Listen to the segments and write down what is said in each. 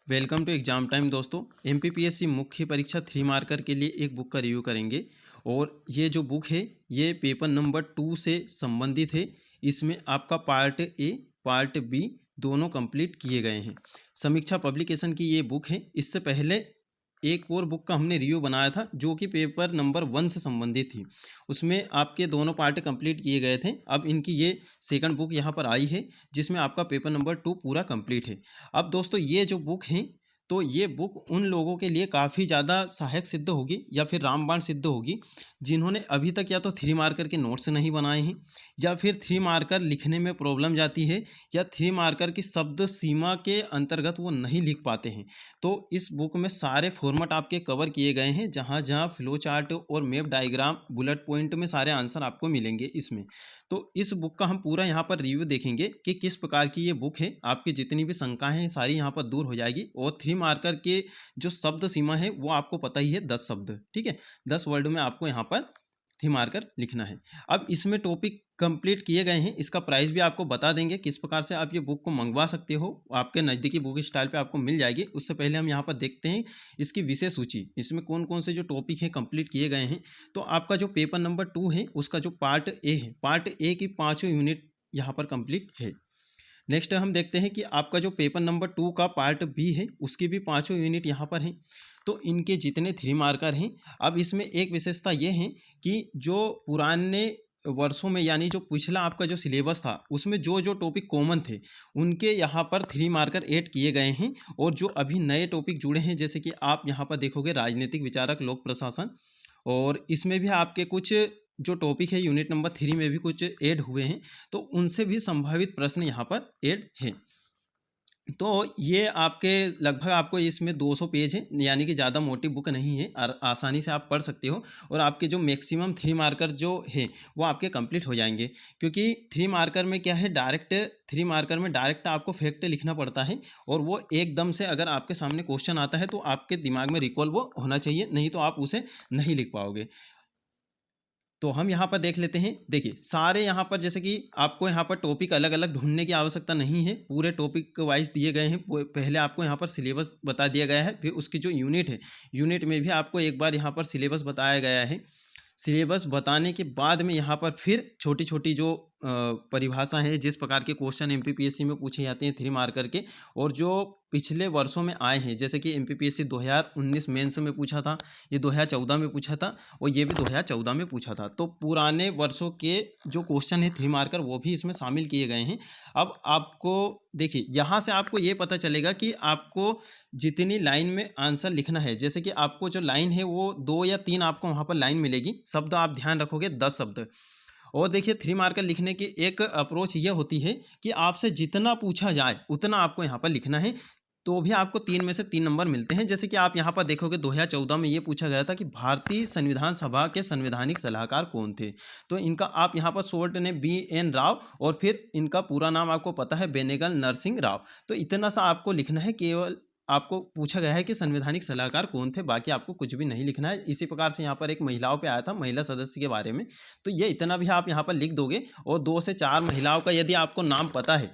Welcome to exam time दोस्तों। MPPSC मुख्य परीक्षा 3 मार्कर के लिए एक बुक का रिव्यू करेंगे और ये जो बुक है ये पेपर नंबर 2 से संबंधित है। इसमें आपका पार्ट ए पार्ट बी दोनों कंप्लीट किए गए हैं। समीक्षा पब्लिकेशन की ये बुक है। इससे पहले एक और बुक का हमने रिव्यू बनाया था जो कि पेपर नंबर 1 से संबंधित थी। उसमें आपके दोनों पार्ट कंप्लीट किए गए थे। अब इनकी ये सेकंड बुक यहाँ पर आई है जिसमें आपका पेपर नंबर 2 पूरा कंप्लीट है। अब दोस्तों ये जो बुक है तो ये बुक उन लोगों के लिए काफ़ी ज़्यादा सहायक सिद्ध होगी या फिर रामबाण सिद्ध होगी जिन्होंने अभी तक या तो 3 मार्कर के नोट्स नहीं बनाए हैं या फिर 3 मार्कर लिखने में प्रॉब्लम जाती है या 3 मार्कर की शब्द सीमा के अंतर्गत वो नहीं लिख पाते हैं। तो इस बुक में सारे फॉर्मेट आपके कवर किए गए हैं, जहाँ जहाँ फ्लो चार्ट और मैप डायग्राम बुलेट पॉइंट में सारे आंसर आपको मिलेंगे इसमें। तो इस बुक का हम पूरा यहाँ पर रिव्यू देखेंगे कि किस प्रकार की ये बुक है। आपकी जितनी भी शंकाएं हैं सारी यहाँ पर दूर हो जाएगी और 3 मार्कर के जो शब्द सीमा है वो आपको पता ही है 10 शब्द, ठीक है। 10 वर्ड में आपको यहाँ पर 3 मार्कर लिखना है। अब इसमें टॉपिक कंप्लीट किए गए हैं। इसका प्राइस भी आपको बता देंगे किस प्रकार से आप ये बुक को मंगवा सकते हो। आपके नज़दीकी बुक स्टॉल पे आपको मिल जाएगी। उससे पहले हम यहाँ पर देखते हैं इसकी विषय सूची, इसमें कौन कौन से जो टॉपिक है कंप्लीट किए गए हैं। तो आपका जो पेपर नंबर 2 है उसका जो पार्ट ए है, पार्ट ए की 5 यूनिट यहाँ पर कंप्लीट है। नेक्स्ट हम देखते हैं कि आपका जो पेपर नंबर 2 का पार्ट बी है उसकी भी 5 यूनिट यहाँ पर हैं। तो इनके जितने 3 मार्कर हैं, अब इसमें एक विशेषता ये है कि जो पुराने वर्षों में यानी जो पिछला आपका जो सिलेबस था उसमें जो जो टॉपिक कॉमन थे उनके यहाँ पर 3 मार्कर ऐड किए गए हैं। और जो अभी नए टॉपिक जुड़े हैं जैसे कि आप यहाँ पर देखोगे राजनीतिक विचारक लोक प्रशासन, और इसमें भी आपके कुछ जो टॉपिक है यूनिट नंबर 3 में भी कुछ ऐड हुए हैं। तो उनसे भी संभावित प्रश्न यहाँ पर ऐड हैं। तो ये आपके लगभग आपको इसमें 200 पेज है, यानी कि ज़्यादा मोटी बुक नहीं है और आसानी से आप पढ़ सकते हो। और आपके जो मैक्सिमम 3 मार्कर जो है वो आपके कंप्लीट हो जाएंगे, क्योंकि 3 मार्कर में क्या है, डायरेक्ट 3 मार्कर में डायरेक्ट आपको फैक्ट लिखना पड़ता है। और वो एकदम से अगर आपके सामने क्वेश्चन आता है तो आपके दिमाग में रिकॉल वो होना चाहिए, नहीं तो आप उसे नहीं लिख पाओगे। तो हम यहाँ पर देख लेते हैं। देखिए सारे यहाँ पर जैसे कि आपको यहाँ पर टॉपिक अलग अलग ढूंढने की आवश्यकता नहीं है, पूरे टॉपिक वाइज दिए गए हैं। पहले आपको यहाँ पर सिलेबस बता दिया गया है, फिर उसकी जो यूनिट है यूनिट में भी आपको एक बार यहाँ पर सिलेबस बताया गया है। सिलेबस बताने के बाद में यहाँ पर फिर छोटी छोटी जो परिभाषा है, जिस प्रकार के क्वेश्चन एमपीपीएससी में पूछे जाते हैं 3 मार्कर के और जो पिछले वर्षों में आए हैं, जैसे कि एमपीपीएससी 2019 मेंस में पूछा था, ये 2014 में पूछा था और ये भी 2014 में पूछा था। तो पुराने वर्षों के जो क्वेश्चन है 3 मार्कर वो भी इसमें शामिल किए गए हैं। अब आपको देखिए यहाँ से आपको ये पता चलेगा कि आपको जितनी लाइन में आंसर लिखना है, जैसे कि आपको जो लाइन है वो 2 या 3 आपको वहाँ पर लाइन मिलेगी। शब्द आप ध्यान रखोगे 10 शब्द। और देखिए 3 मार्कर लिखने की एक अप्रोच ये होती है कि आपसे जितना पूछा जाए उतना आपको यहाँ पर लिखना है, तो भी आपको 3 में से 3 नंबर मिलते हैं। जैसे कि आप यहाँ पर देखोगे 2014 में ये पूछा गया था कि भारतीय संविधान सभा के संवैधानिक सलाहकार कौन थे। तो इनका आप यहाँ पर शॉर्ट ने BN राव और फिर इनका पूरा नाम आपको पता है बेनेगल नरसिंह राव। तो इतना सा आपको लिखना है। केवल आपको पूछा गया है कि संवैधानिक सलाहकार कौन थे, बाकी आपको कुछ भी नहीं लिखना है। इसी प्रकार से यहाँ पर एक महिलाओं पे आया था, महिला सदस्य के बारे में, तो ये इतना भी आप यहाँ पर लिख दोगे। और 2 से 4 महिलाओं का यदि आपको नाम पता है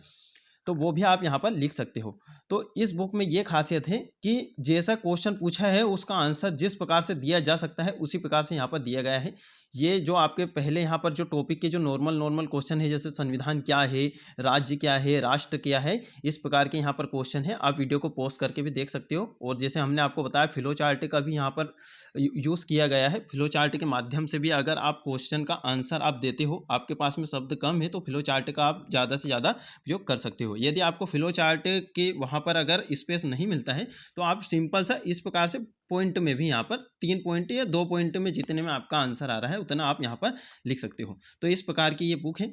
तो वो भी आप यहाँ पर लिख सकते हो। तो इस बुक में ये खासियत है कि जैसा क्वेश्चन पूछा है उसका आंसर जिस प्रकार से दिया जा सकता है उसी प्रकार से यहाँ पर दिया गया है। ये जो आपके पहले यहाँ पर जो टॉपिक के जो नॉर्मल क्वेश्चन है, जैसे संविधान क्या है, राज्य क्या है, राष्ट्र क्या है, इस प्रकार के यहाँ पर क्वेश्चन है। आप वीडियो को पॉज करके भी देख सकते हो। और जैसे हमने आपको बताया फ्लो चार्ट का भी यहाँ पर यूज़ किया गया है। फ्लो चार्ट के माध्यम से भी अगर आप क्वेश्चन का आंसर आप देते हो, आपके पास में शब्द कम है, तो फ्लो चार्ट का आप ज़्यादा से ज़्यादा उपयोग कर सकते हो। यदि आपको फ्लो चार्ट के वहाँ पर अगर स्पेस नहीं मिलता है तो आप सिंपल सा इस प्रकार से पॉइंट में भी यहाँ पर 3 पॉइंट या 2 पॉइंट में जितने में आपका आंसर आ रहा है उतना आप यहाँ पर लिख सकते हो। तो इस प्रकार की ये बुक है।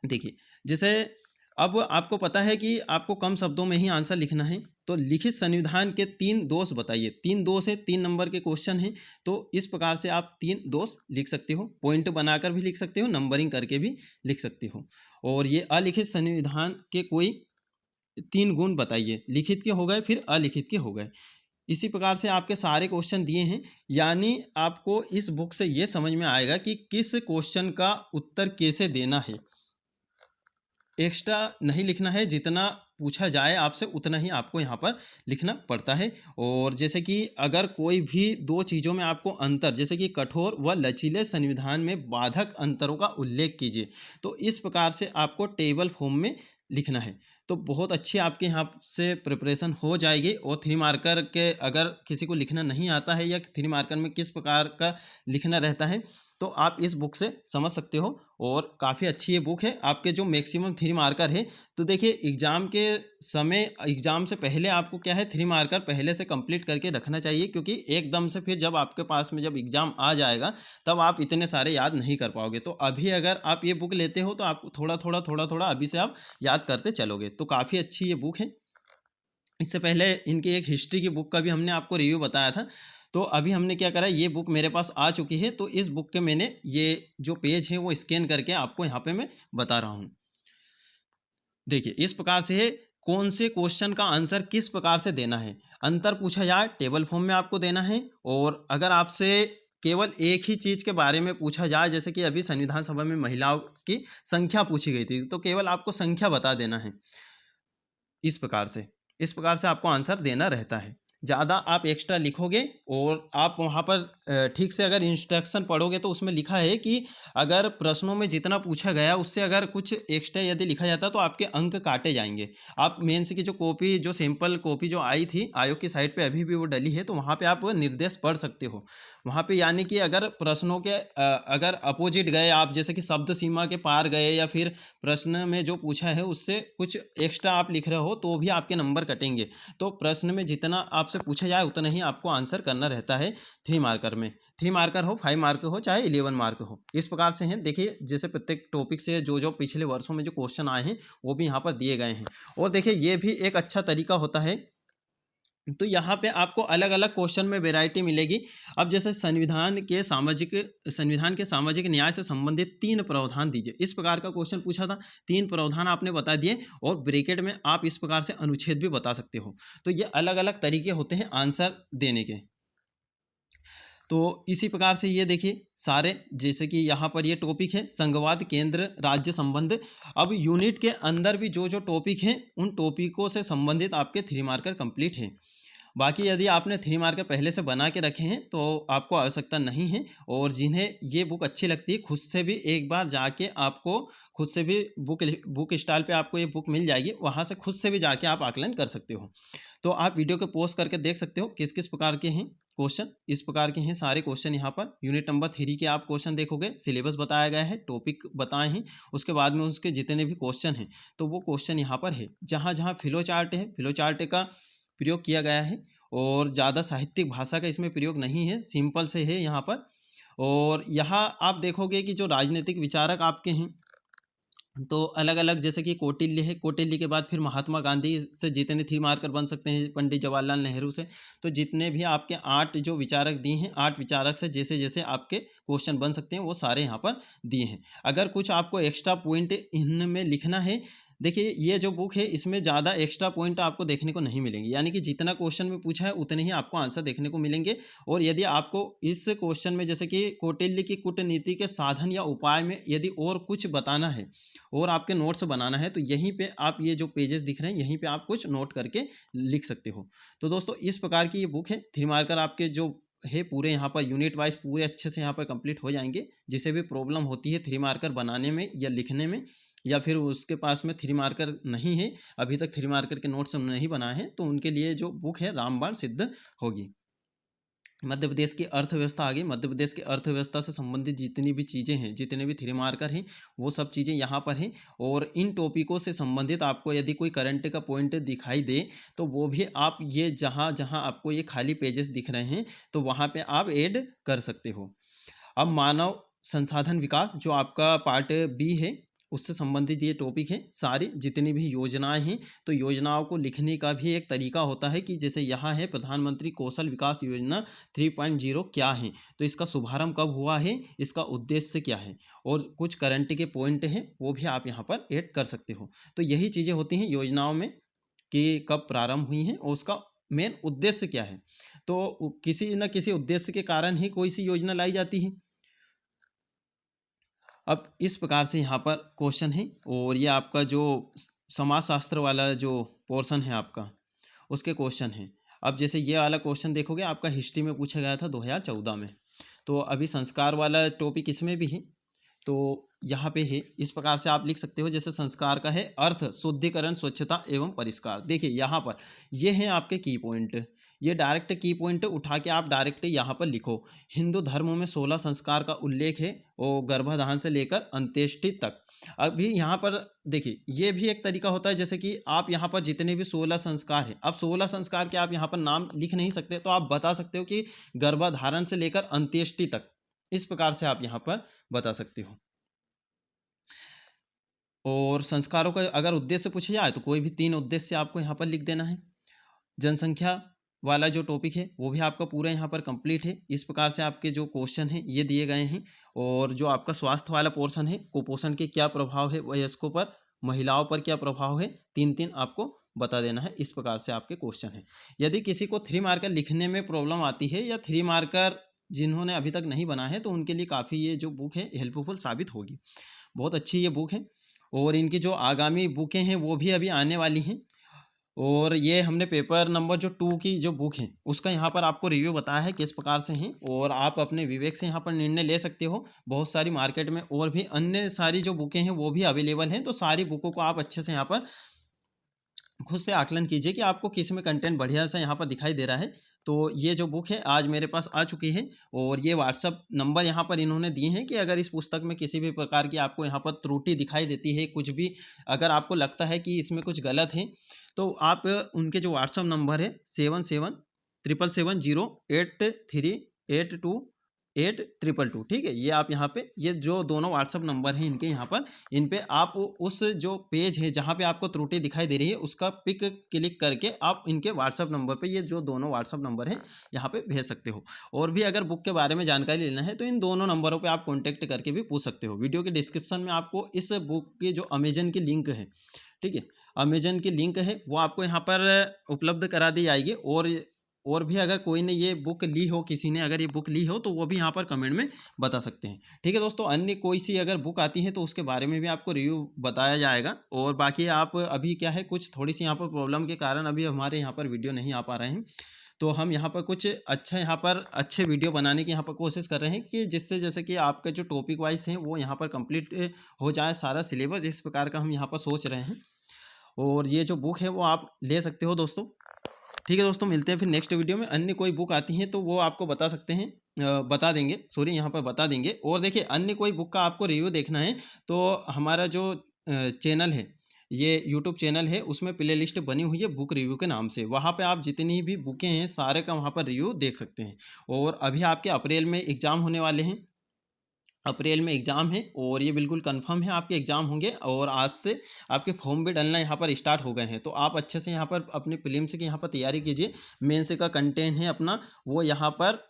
देखिए जैसे अब आपको पता है कि आपको कम शब्दों में ही आंसर लिखना है, तो लिखित संविधान के 3 दोष बताइए। 3 दोष है, 3 नंबर के क्वेश्चन हैं। तो इस प्रकार से आप 3 दोष लिख सकते हो, पॉइंट बनाकर भी लिख सकते हो, नंबरिंग करके भी लिख सकते हो। और ये अलिखित संविधान के कोई 3 गुण बताइए। लिखित के हो गए, फिर अलिखित के हो गए। इसी प्रकार से आपके सारे क्वेश्चन दिए हैं, यानी आपको इस बुक से ये समझ में आएगा कि किस क्वेश्चन का उत्तर कैसे देना है। एक्स्ट्रा नहीं लिखना है, जितना पूछा जाए आपसे उतना ही आपको यहाँ पर लिखना पड़ता है। और जैसे कि अगर कोई भी दो चीज़ों में आपको अंतर, जैसे कि कठोर व लचीले संविधान में बाधक अंतरों का उल्लेख कीजिए, तो इस प्रकार से आपको टेबल फॉर्म में लिखना है। तो बहुत अच्छी आपके यहाँ से प्रिपरेशन हो जाएगी। और थ्री मार्कर के अगर किसी को लिखना नहीं आता है या थ्री मार्कर में किस प्रकार का लिखना रहता है, तो आप इस बुक से समझ सकते हो। और काफ़ी अच्छी ये बुक है आपके जो मैक्सिमम थ्री मार्कर है। तो देखिए एग्ज़ाम के समय, एग्ज़ाम से पहले आपको क्या है, थ्री मार्कर पहले से कंप्लीट करके रखना चाहिए, क्योंकि एकदम से फिर जब आपके पास में जब एग्ज़ाम आ जाएगा तब आप इतने सारे याद नहीं कर पाओगे। तो अभी अगर आप ये बुक लेते हो तो आप थोड़ा-थोड़ा अभी से आप याद करते चलोगे। तो काफ़ी अच्छी ये बुक है। इससे पहले इनकी एक हिस्ट्री की बुक का भी हमने आपको रिव्यू बताया था। तो अभी हमने क्या करा, ये बुक मेरे पास आ चुकी है, तो इस बुक के मैंने ये जो पेज है वो स्कैन करके आपको यहाँ पे मैं बता रहा हूँ। देखिए इस प्रकार से है, कौन से क्वेश्चन का आंसर किस प्रकार से देना है। अंतर पूछा जाए टेबल फॉर्म में आपको देना है। और अगर आपसे केवल एक ही चीज़ के बारे में पूछा जाए, जैसे कि अभी संविधान सभा में महिलाओं की संख्या पूछी गई थी, तो केवल आपको संख्या बता देना है। इस प्रकार से आपको आंसर देना रहता है। ज़्यादा आप एक्स्ट्रा लिखोगे और आप वहाँ पर ठीक से अगर इंस्ट्रक्शन पढ़ोगे तो उसमें लिखा है कि अगर प्रश्नों में जितना पूछा गया उससे अगर कुछ एक्स्ट्रा यदि लिखा जाता तो आपके अंक काटे जाएंगे। आप मेंस की जो कॉपी, जो सैंपल कॉपी जो आई थी आयोग की साइट पे अभी भी वो डली है, तो वहाँ पे आप निर्देश पढ़ सकते हो। वहाँ पे यानी कि अगर प्रश्नों के अगर अपोजिट गए आप, जैसे कि शब्द सीमा के पार गए या फिर प्रश्न में जो पूछा है उससे कुछ एक्स्ट्रा आप लिख रहे हो, तो भी आपके नंबर कटेंगे। तो प्रश्न में जितना आपसे पूछा जाए उतना ही आपको आंसर करना रहता है थ्री मार्कर में। थ्री मार्कर हो, 5 मार्क हो, चाहे 11 मार्क हो, इस प्रकार से हैं। देखिए जैसे प्रत्येक टॉपिक से जो जो पिछले वर्षों में जो क्वेश्चन आए हैं वो भी यहाँ पर दिए गए हैं। और देखिए ये भी एक अच्छा तरीका होता है। तो यहाँ पे आपको अलग अलग क्वेश्चन में वैरायटी मिलेगी। अब जैसे संविधान के सामाजिक न्याय से संबंधित 3 प्रावधान दीजिए, इस प्रकार का क्वेश्चन पूछा था। 3 प्रावधान आपने बता दिए और ब्रैकेट में आप इस प्रकार से अनुच्छेद भी बता सकते हो। तो ये अलग अलग तरीके होते हैं आंसर देने के। तो इसी प्रकार से ये देखिए सारे, जैसे कि यहाँ पर ये टॉपिक है संघवाद केंद्र राज्य संबंध। अब यूनिट के अंदर भी जो जो टॉपिक हैं उन टॉपिकों से संबंधित आपके थ्री मार्कर कंप्लीट हैं। बाकी यदि आपने थ्री मार्कर पहले से बना के रखे हैं तो आपको आवश्यकता नहीं है। और जिन्हें ये बुक अच्छी लगती है खुद से भी एक बार जाके आपको खुद से भी बुक स्टॉल पे आपको ये बुक मिल जाएगी, वहाँ से खुद से भी जाके आप आकलन कर सकते हो। तो आप वीडियो को पॉज करके देख सकते हो किस किस प्रकार के हैं क्वेश्चन। इस प्रकार के हैं सारे क्वेश्चन। यहाँ पर यूनिट नंबर 3 के आप क्वेश्चन देखोगे, सिलेबस बताया गया है, टॉपिक बताए हैं, उसके बाद में उसके जितने भी क्वेश्चन हैं तो वो क्वेश्चन यहाँ पर है। जहाँ जहाँ फ्लो चार्ट है, फ्लो चार्ट का प्रयोग किया गया है और ज़्यादा साहित्यिक भाषा का इसमें प्रयोग नहीं है, सिंपल से है यहाँ पर। और यहाँ आप देखोगे कि जो राजनीतिक विचारक आपके हैं तो अलग अलग, जैसे कि कौटिल्य है, कौटिल्य के बाद फिर महात्मा गांधी से जितने थ्री मार्कर बन सकते हैं, पंडित जवाहरलाल नेहरू से, तो जितने भी आपके 8 जो विचारक दिए हैं, 8 विचारक से जैसे जैसे आपके क्वेश्चन बन सकते हैं वो सारे यहाँ पर दिए हैं। अगर कुछ आपको एक्स्ट्रा पॉइंट इनमें लिखना है, देखिए ये जो बुक है इसमें ज़्यादा एक्स्ट्रा पॉइंट आपको देखने को नहीं मिलेंगे, यानी कि जितना क्वेश्चन में पूछा है उतने ही आपको आंसर देखने को मिलेंगे। और यदि आपको इस क्वेश्चन में, जैसे कि कौटिल्य की कूटनीति के साधन या उपाय में यदि और कुछ बताना है और आपके नोट्स बनाना है, तो यहीं पे आप ये जो पेजेस दिख रहे हैं यहीं पे आप कुछ नोट करके लिख सकते हो। तो दोस्तों इस प्रकार की ये बुक है। थ्री मार्कर आपके जो है पूरे यहाँ पर यूनिट वाइज पूरे अच्छे से यहाँ पर कंप्लीट हो जाएंगे। जिसे भी प्रॉब्लम होती है थ्री मार्कर बनाने में या लिखने में, या फिर उसके पास में थ्री मार्कर नहीं है, अभी तक थ्री मार्कर के नोट्स नहीं बनाए हैं, तो उनके लिए जो बुक है रामबाण सिद्ध होगी। मध्य प्रदेश की अर्थव्यवस्था आ गई। मध्य प्रदेश की अर्थव्यवस्था से संबंधित जितनी भी चीज़ें हैं, जितने भी थ्री मार्कर हैं, वो सब चीज़ें यहाँ पर हैं। और इन टॉपिकों से संबंधित आपको यदि कोई करंट का पॉइंट दिखाई दे तो वो भी आप ये जहाँ जहाँ आपको ये खाली पेजेस दिख रहे हैं तो वहाँ पे आप ऐड कर सकते हो। अब मानव संसाधन विकास जो आपका पार्ट बी है उससे संबंधित ये टॉपिक है। सारी जितनी भी योजनाएं हैं, तो योजनाओं को लिखने का भी एक तरीका होता है कि जैसे यहाँ है प्रधानमंत्री कौशल विकास योजना 3.0 क्या है, तो इसका शुभारंभ कब हुआ है, इसका उद्देश्य क्या है, और कुछ करंट के पॉइंट हैं वो भी आप यहाँ पर ऐड कर सकते हो। तो यही चीज़ें होती हैं योजनाओं में कि कब प्रारंभ हुई हैं और उसका मेन उद्देश्य क्या है। तो किसी न किसी उद्देश्य के कारण ही कोई सी योजना लाई जाती है। अब इस प्रकार से यहाँ पर क्वेश्चन है और ये आपका जो समाजशास्त्र वाला जो पोर्शन है आपका, उसके क्वेश्चन हैं। अब जैसे ये वाला क्वेश्चन देखोगे, आपका हिस्ट्री में पूछा गया था 2014 में। तो अभी संस्कार वाला टॉपिक इसमें भी है, तो यहाँ पे है। इस प्रकार से आप लिख सकते हो। जैसे संस्कार का है अर्थ, शुद्धिकरण, स्वच्छता एवं परिष्कार। देखिए यहाँ पर ये हैं आपके की पॉइंट। ये डायरेक्ट की पॉइंट उठा के आप डायरेक्ट यहाँ पर लिखो। हिंदू धर्म में 16 संस्कार का उल्लेख है, और गर्भाधान से लेकर अंत्येष्टि तक। अभी यहाँ पर देखिए, ये भी एक तरीका होता है। जैसे कि आप यहाँ पर जितने भी 16 संस्कार हैं, अब 16 संस्कार के आप यहाँ पर नाम लिख नहीं सकते, तो आप बता सकते हो कि गर्भाधारण से लेकर अंत्येष्टि तक। इस प्रकार से आप यहाँ पर बता सकते हो। और संस्कारों का अगर उद्देश्य पूछा जाए, तो कोई भी 3 उद्देश्य आपको यहाँ पर लिख देना है। जनसंख्या वाला जो टॉपिक है वो भी आपका पूरा यहाँ पर कंप्लीट है। इस प्रकार से आपके जो क्वेश्चन हैं ये दिए गए हैं। और जो आपका स्वास्थ्य वाला पोर्शन है, कुपोषण के क्या प्रभाव है वयस्कों पर, महिलाओं पर क्या प्रभाव है, 3-3 आपको बता देना है। इस प्रकार से आपके क्वेश्चन हैं। यदि किसी को 3 मार्कर लिखने में प्रॉब्लम आती है, या 3 मार्कर जिन्होंने अभी तक नहीं बना है, तो उनके लिए काफ़ी ये जो बुक है हेल्पफुल साबित होगी। बहुत अच्छी ये बुक है। और इनकी जो आगामी बुकें हैं वो भी अभी आने वाली हैं। और ये हमने पेपर नंबर जो 2 की जो बुक है उसका यहाँ पर आपको रिव्यू बताया है किस प्रकार से हैं, और आप अपने विवेक से यहाँ पर निर्णय ले सकते हो। बहुत सारी मार्केट में और भी अन्य सारी जो बुकें हैं वो भी अवेलेबल हैं। तो सारी बुकों को आप अच्छे से यहाँ पर खुद से आकलन कीजिए कि आपको किस में कंटेंट बढ़िया सा यहाँ पर दिखाई दे रहा है। तो ये जो बुक है आज मेरे पास आ चुकी है, और ये व्हाट्सअप नंबर यहाँ पर इन्होंने दिए हैं कि अगर इस पुस्तक में किसी भी प्रकार की आपको यहाँ पर त्रुटि दिखाई देती है, कुछ भी अगर आपको लगता है कि इसमें कुछ गलत है, तो आप उनके जो व्हाट्सअप नंबर है 7770838282, ठीक है, ये आप यहाँ पे, ये जो दोनों व्हाट्सअप नंबर हैं इनके यहाँ पर, इन पे आप उस जो पेज है जहाँ पे आपको त्रुटि दिखाई दे रही है उसका पिक क्लिक करके आप इनके व्हाट्सअप नंबर पे, ये जो दोनों व्हाट्सअप नंबर हैं यहाँ पे भेज सकते हो। और भी अगर बुक के बारे में जानकारी लेना है तो इन दोनों नंबरों पे आप कॉन्टैक्ट करके भी पूछ सकते हो। वीडियो के डिस्क्रिप्शन में आपको इस बुक की जो अमेजन की लिंक है, ठीक है, अमेजन की लिंक है वो आपको यहाँ पर उपलब्ध करा दी जाएगी। और भी अगर कोई ने ये बुक ली हो, किसी ने अगर ये बुक ली हो, तो वो भी यहाँ पर कमेंट में बता सकते हैं। ठीक है दोस्तों, अन्य कोई सी अगर बुक आती है तो उसके बारे में भी आपको रिव्यू बताया जाएगा। और बाकी आप अभी क्या है, कुछ थोड़ी सी यहाँ पर प्रॉब्लम के कारण अभी हमारे यहाँ पर वीडियो नहीं आ पा रहे हैं। तो हम यहाँ पर कुछ यहाँ पर अच्छे वीडियो बनाने की यहाँ पर कोशिश कर रहे हैं, कि जिससे जैसे कि आपका जो टॉपिक वाइज हैं वो यहाँ पर कंप्लीट हो जाए सारा सिलेबस। इस प्रकार का हम यहाँ पर सोच रहे हैं। और ये जो बुक है वो आप ले सकते हो दोस्तों। ठीक है दोस्तों, मिलते हैं फिर नेक्स्ट वीडियो में। अन्य कोई बुक आती है तो वो आपको बता सकते हैं, बता देंगे, सॉरी यहाँ पर बता देंगे। और देखिए, अन्य कोई बुक का आपको रिव्यू देखना है तो हमारा जो चैनल है, ये यूट्यूब चैनल है, उसमें प्ले लिस्ट बनी हुई है बुक रिव्यू के नाम से। वहाँ पे आप जितनी भी बुकें हैं सारे का वहाँ पर रिव्यू देख सकते हैं। और अभी आपके अप्रैल में एग्ज़ाम होने वाले हैं, अप्रैल में एग्ज़ाम है, और ये बिल्कुल कंफर्म है आपके एग्ज़ाम होंगे। और आज से आपके फॉर्म भी डलना यहाँ पर स्टार्ट हो गए हैं। तो आप अच्छे से यहाँ पर अपने प्रीलिम्स की यहाँ पर तैयारी कीजिए। मेंस का कंटेंट है अपना, वो यहाँ पर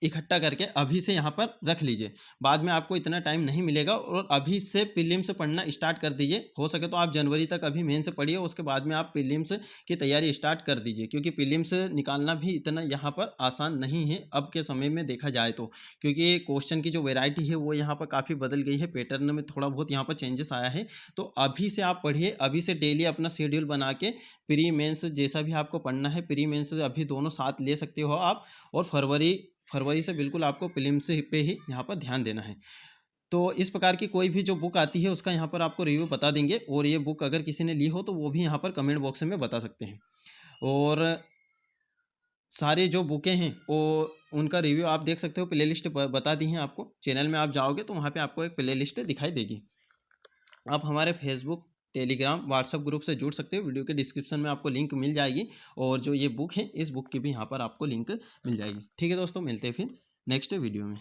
इकट्ठा करके अभी से यहाँ पर रख लीजिए। बाद में आपको इतना टाइम नहीं मिलेगा, और अभी से प्रीलिम्स पढ़ना स्टार्ट कर दीजिए। हो सके तो आप जनवरी तक अभी मेंस पढ़िए, उसके बाद में आप प्रीलिम्स की तैयारी स्टार्ट कर दीजिए। क्योंकि प्रीलिम्स निकालना भी इतना यहाँ पर आसान नहीं है अब के समय में देखा जाए तो। क्योंकि क्वेश्चन की जो वेराइटी है वो यहाँ पर काफ़ी बदल गई है, पैटर्न में थोड़ा बहुत यहाँ पर चेंजेस आया है। तो अभी से आप पढ़िए, अभी से डेली अपना शेड्यूल बना के प्री मेंस जैसा भी आपको पढ़ना है, प्री मेंस अभी दोनों साथ ले सकते हो आप। और फरवरी से बिल्कुल आपको प्रीलिम्स पे ही यहाँ पर ध्यान देना है। तो इस प्रकार की कोई भी जो बुक आती है उसका यहाँ पर आपको रिव्यू बता देंगे। और ये बुक अगर किसी ने ली हो तो वो भी यहाँ पर कमेंट बॉक्स में बता सकते हैं। और सारी जो बुकें हैं वो उनका रिव्यू आप देख सकते हो, प्ले लिस्ट बता दी हैं आपको। चैनल में आप जाओगे तो वहाँ पर आपको एक प्ले लिस्ट दिखाई देगी। आप हमारे फेसबुक, टेलीग्राम, व्हाट्सएप ग्रुप से जुड़ सकते हो। वीडियो के डिस्क्रिप्शन में आपको लिंक मिल जाएगी। और जो ये बुक है, इस बुक की भी यहाँ पर आपको लिंक मिल जाएगी। ठीक है दोस्तों, मिलते हैं फिर नेक्स्ट वीडियो में।